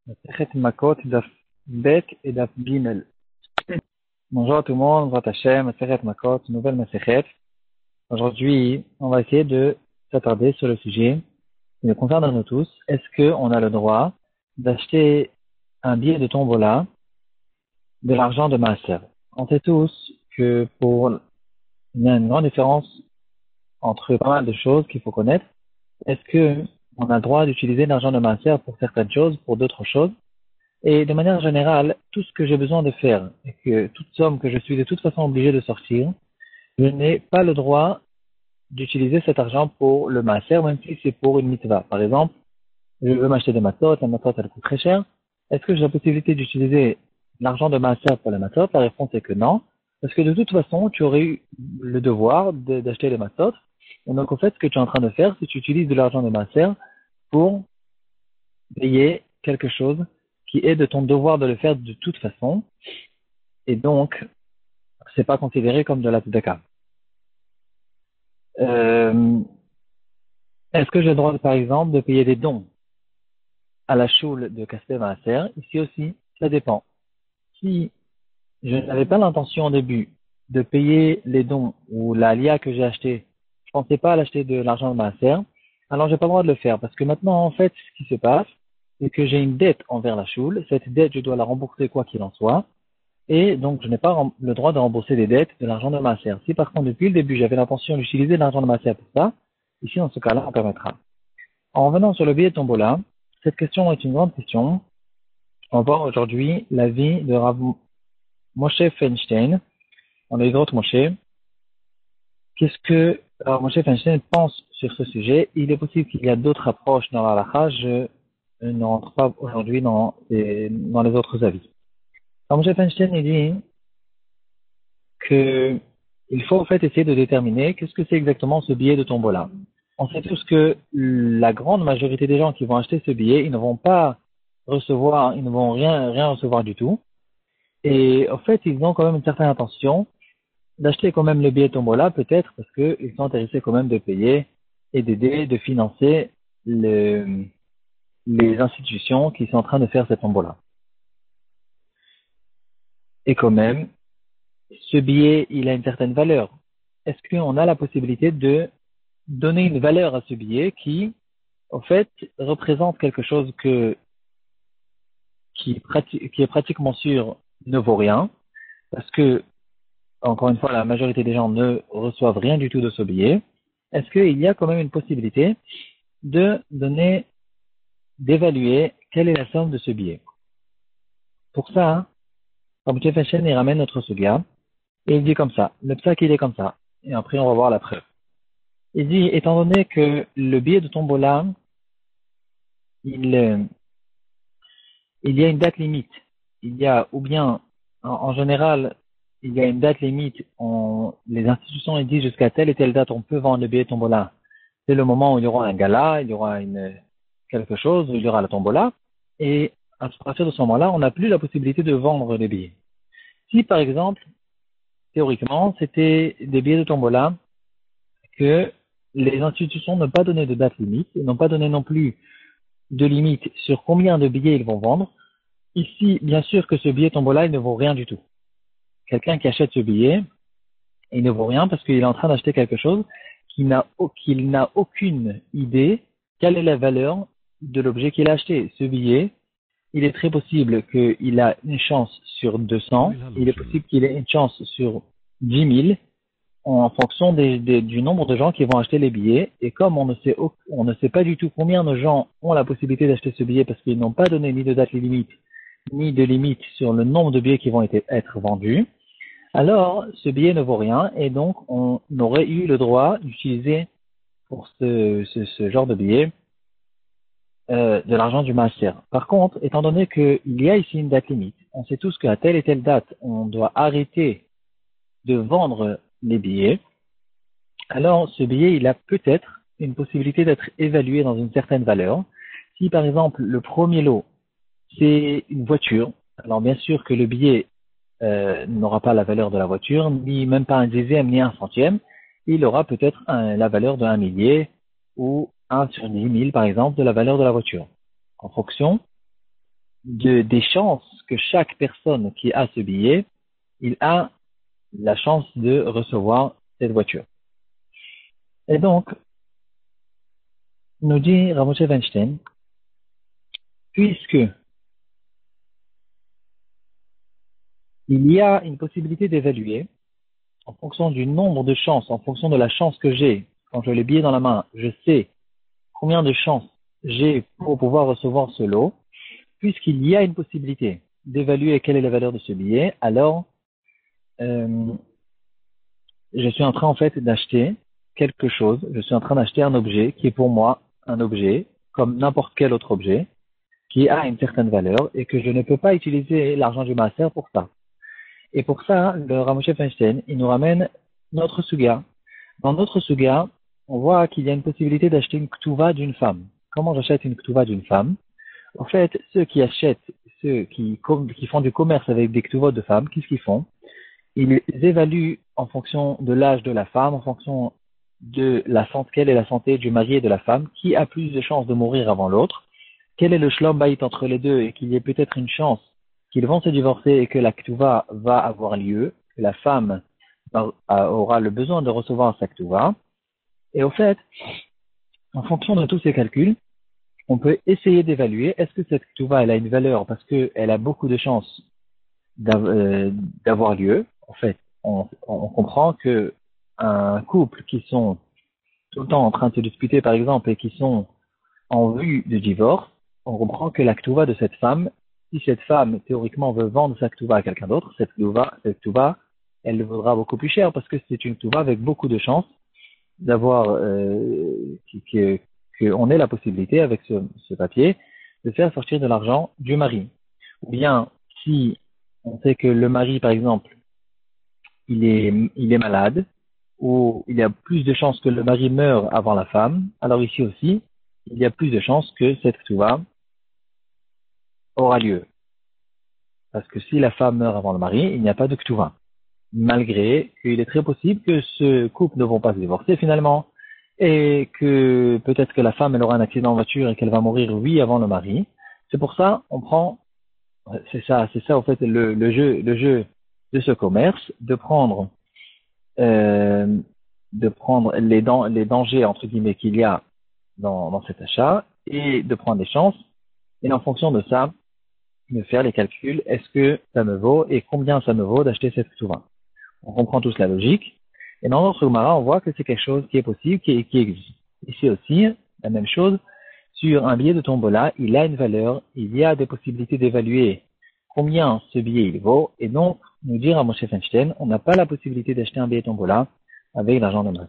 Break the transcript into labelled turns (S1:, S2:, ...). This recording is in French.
S1: Masechet Makot, Daf Bet et Daf Gimel. Bonjour à tout le monde, Vrat Hashem, Masechet Makot, nouvelle Masechet. Aujourd'hui, on va essayer de s'attarder sur le sujet qui nous concerne à nous tous. Est-ce qu'on a le droit d'acheter un billet de tombola de l'argent de Maaser? On sait tous que il y a une grande différence entre pas mal de choses qu'il faut connaître. Est-ce qu'on a le droit d'utiliser l'argent de Maaser pour certaines choses, pour d'autres choses? Et de manière générale, tout ce que j'ai besoin de faire et que toute somme que je suis de toute façon obligé de sortir, je n'ai pas le droit d'utiliser cet argent pour le maaser, même si c'est pour une mitzvah. Par exemple, je veux m'acheter des matzot, la matzot elle coûte très cher. Est-ce que j'ai la possibilité d'utiliser l'argent de maaser pour les matzot? La réponse est que non, parce que de toute façon, tu aurais eu le devoir d'acheter les matzot. Et donc, en fait, ce que tu es en train de faire, c'est que tu utilises de l'argent de maaser pour payer quelque chose qui est de ton devoir de le faire de toute façon, et donc, c'est pas considéré comme de la tzedaka. Est-ce que j'ai le droit, par exemple, de payer des dons à la choule de Kasper Maaser? Ici aussi, ça dépend. Si je n'avais pas l'intention au début de payer les dons ou la lia que j'ai acheté, je pensais pas à l'acheter de l'argent de Maaser, alors j'ai pas le droit de le faire, parce que maintenant, en fait, ce qui se passe, c'est que j'ai une dette envers la choule. Cette dette, je dois la rembourser quoi qu'il en soit. Et donc, je n'ai pas le droit de rembourser des dettes de l'argent de Maaser. Si par contre, depuis le début, j'avais l'intention d'utiliser l'argent de Maaser pour ça, ici, dans ce cas-là, on permettra. En revenant sur le billet de tombola, cette question est une grande question. On va voir aujourd'hui l'avis de Rav Moshe Feinstein. On a les autres Moshe. Qu'est-ce que Rav Moshe Feinstein pense sur ce sujet? Il est possible qu'il y a d'autres approches dans la halakha. Je ne rentre pas aujourd'hui dans les autres avis. Rav Moshe Feinstein, il dit que il faut en fait essayer de déterminer qu'est-ce que c'est exactement ce billet de tombola. On sait tous que la grande majorité des gens qui vont acheter ce billet, ils ne vont pas recevoir, ils ne vont rien recevoir du tout. Et en fait, ils ont quand même une certaine intention d'acheter quand même le billet tombola, peut-être parce qu'ils sont intéressés quand même de payer et d'aider, de financer les institutions qui sont en train de faire cette tombola. Et quand même, ce billet, il a une certaine valeur. Est-ce qu'on a la possibilité de donner une valeur à ce billet qui, en fait, représente quelque chose qui est pratiquement sûr ne vaut rien, parce que, encore une fois, la majorité des gens ne reçoivent rien du tout de ce billet. Est-ce qu'il y a quand même une possibilité de donner, d'évaluer quelle est la somme de ce billet? Pour ça, Rabbi Fashen, il ramène notre sugia, et il dit comme ça, le psak il est comme ça, et après on va voir la preuve. Il dit, étant donné que le billet de tombola, il y a une date limite. Il y a, ou bien, en général, il y a une date limite. Les institutions ils disent jusqu'à telle et telle date, on peut vendre le billet tombola. C'est le moment où il y aura un gala, il y aura quelque chose, où il y aura la tombola. Et à partir de ce moment-là, on n'a plus la possibilité de vendre les billets. Si, par exemple, théoriquement, c'était des billets de tombola que les institutions n'ont pas donné de date limite, et n'ont pas donné non plus de limite sur combien de billets ils vont vendre. Ici, bien sûr que ce billet tombola, il ne vaut rien du tout. Quelqu'un qui achète ce billet, il ne vaut rien parce qu'il est en train d'acheter quelque chose qu'il n'a aucune idée quelle est la valeur de l'objet qu'il a acheté. Ce billet, il est très possible qu'il a une chance sur 200, il est possible qu'il ait une chance sur 10 000 en fonction du nombre de gens qui vont acheter les billets. Et comme on ne sait pas du tout combien de gens ont la possibilité d'acheter ce billet parce qu'ils n'ont pas donné ni de date limite, ni de limite sur le nombre de billets qui vont être vendus, alors ce billet ne vaut rien et donc on aurait eu le droit d'utiliser pour ce genre de billet de l'argent du maaser. Par contre, étant donné qu'il y a ici une date limite, on sait tous qu'à telle et telle date, on doit arrêter de vendre les billets, alors ce billet, il a peut-être une possibilité d'être évalué dans une certaine valeur. Si par exemple le premier lot, c'est une voiture, alors bien sûr que le billet n'aura pas la valeur de la voiture, ni même pas un dixième, ni un centième. Il aura peut-être la valeur d'un millier ou 1 sur 10 000, par exemple, de la valeur de la voiture. En fonction des chances que chaque personne qui a ce billet, il a la chance de recevoir cette voiture. Et donc, nous dit Ramoshe Weinstein, puisque il y a une possibilité d'évaluer en fonction du nombre de chances, en fonction de la chance que j'ai, quand j'ai le billet dans la main, je sais combien de chances j'ai pour pouvoir recevoir ce lot, puisqu'il y a une possibilité d'évaluer quelle est la valeur de ce billet, alors je suis en train en fait d'acheter quelque chose, je suis en train d'acheter un objet qui est pour moi un objet, comme n'importe quel autre objet, qui a une certaine valeur et que je ne peux pas utiliser l'argent du maaser pour ça. Et pour ça, le Ramoshe Feinstein, il nous ramène notre suga. Dans notre suga, on voit qu'il y a une possibilité d'acheter une ktuva d'une femme. Comment j'achète une ktuva d'une femme? En fait, ceux qui achètent, ceux qui font du commerce avec des ktuvot de femmes, qu'est-ce qu'ils font? Ils évaluent en fonction de l'âge de la femme, en fonction de la santé, quelle est la santé du mari et de la femme, qui a plus de chances de mourir avant l'autre, quel est le shlom bayit entre les deux et qu'il y ait peut-être une chance qu'ils vont se divorcer et que la ktuva va avoir lieu, que la femme aura le besoin de recevoir sa ktuva. Et au fait, en fonction de tous ces calculs, on peut essayer d'évaluer est-ce que cette ktuva elle a une valeur parce qu'elle a beaucoup de chances d'avoir lieu. En fait, on comprend que un couple qui sont tout le temps en train de se disputer par exemple et qui sont en vue de divorce, on comprend que la ktuva de cette femme, si cette femme théoriquement veut vendre sa ktuva à quelqu'un d'autre, cette ktuva, elle le vaudra beaucoup plus cher parce que c'est une ktuva avec beaucoup de chances d'avoir qu'on ait la possibilité avec ce papier de faire sortir de l'argent du mari. Ou bien si on sait que le mari par exemple il est malade ou il y a plus de chances que le mari meure avant la femme, alors ici aussi il y a plus de chances que cette ktuva aura lieu. Parce que si la femme meurt avant le mari, il n'y a pas de ktuva. Malgré qu'il est très possible que ce couple ne vont pas se divorcer finalement, et que peut-être que la femme elle aura un accident de voiture et qu'elle va mourir oui avant le mari. C'est pour ça on prend, c'est ça en fait le jeu de ce commerce, de prendre les dangers entre guillemets qu'il y a dans cet achat et de prendre des chances et en fonction de ça de faire les calculs, est-ce que ça me vaut et combien ça me vaut d'acheter cette ktuva. On comprend tous la logique. Et dans notre Gemara, on voit que c'est quelque chose qui est possible, qui existe. Ici aussi, la même chose, sur un billet de tombola, il a une valeur, il y a des possibilités d'évaluer combien ce billet il vaut, et donc, nous dire à Moshe Feinstein, on n'a pas la possibilité d'acheter un billet de tombola avec l'argent de masse.